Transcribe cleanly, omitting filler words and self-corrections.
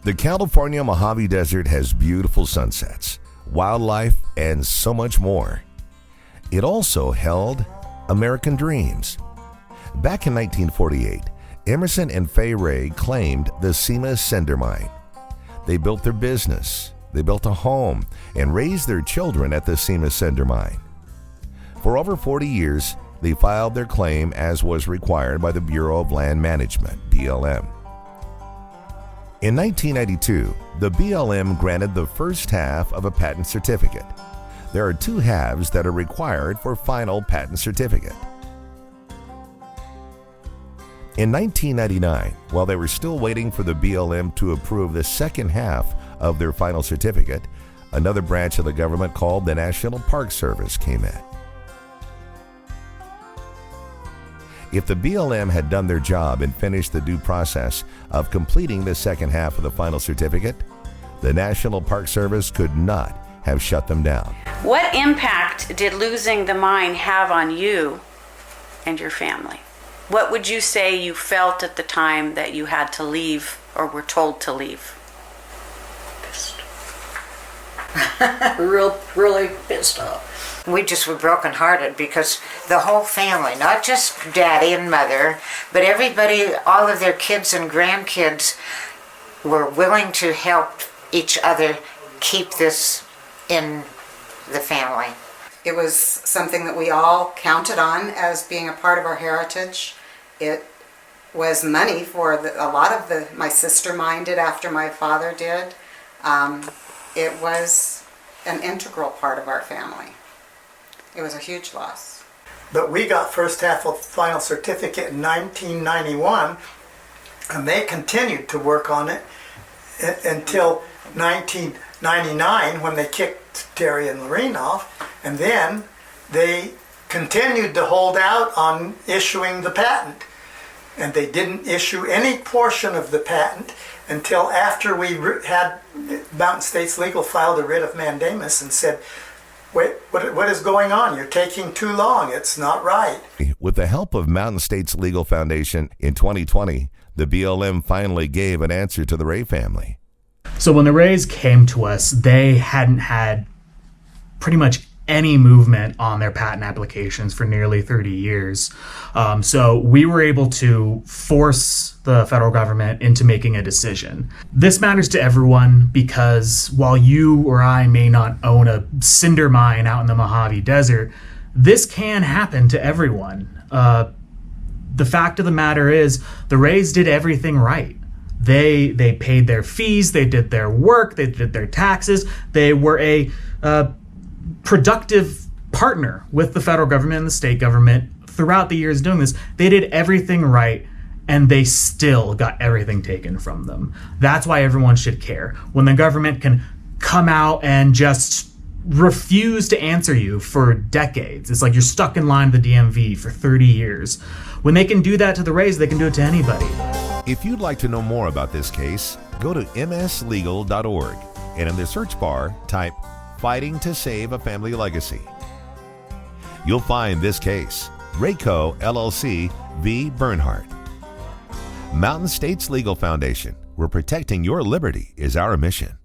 The California Mojave Desert has beautiful sunsets, wildlife, and so much more. It also held American dreams. Back in 1948, Emerson and Fay Ray claimed the SEMA Cinder Mine. They built their business, they built a home, and raised their children at the SEMA Cinder Mine. For over 40 years, they filed their claim as was required by the Bureau of Land Management, BLM. In 1992, the BLM granted the first half of a patent certificate. There are two halves that are required for final patent certificate. In 1999, while they were still waiting for the BLM to approve the second half of their final certificate, another branch of the government called the National Park Service came in. If the BLM had done their job and finished the due process of completing the second half of the final certificate, the National Park Service could not have shut them down. What impact did losing the mine have on you and your family? What would you say you felt at the time that you had to leave or were told to leave? Really pissed off. We just were brokenhearted because the whole family, not just daddy and mother, but everybody, all of their kids and grandkids were willing to help each other keep this in the family. It was something that we all counted on as being a part of our heritage. It was money for a lot of my sister mined it after my father did. It was an integral part of our family. It was a huge loss. But we got first half of final certificate in 1991, and they continued to work on it until 1999 when they kicked Terry and Lorene off, and then they continued to hold out on issuing the patent. And they didn't issue any portion of the patent until after we had Mountain States Legal filed a writ of mandamus and said, wait, what is going on? You're taking too long. It's not right. With the help of Mountain States Legal Foundation in 2020, the BLM finally gave an answer to the Ray family. So when the Rays came to us, they hadn't had pretty much any movement on their patent applications for nearly 30 years. So we were able to force the federal government into making a decision. This matters to everyone because while you or I may not own a cinder mine out in the Mojave Desert, this can happen to everyone. The fact of the matter is the Rays did everything right. They paid their fees, they did their work, they did their taxes, they were a productive partner with the federal government and the state government throughout the years doing this. They did everything right, and they still got everything taken from them. That's why everyone should care. When the government can come out and just refuse to answer you for decades, it's like you're stuck in line at the DMV for 30 years. When they can do that to the Rays, they can do it to anybody. If you'd like to know more about this case, go to mslegal.org and in the search bar, type Fighting to Save a Family Legacy. You'll find this case, Rayco LLC v. Bernhardt. Mountain States Legal Foundation, where protecting your liberty is our mission.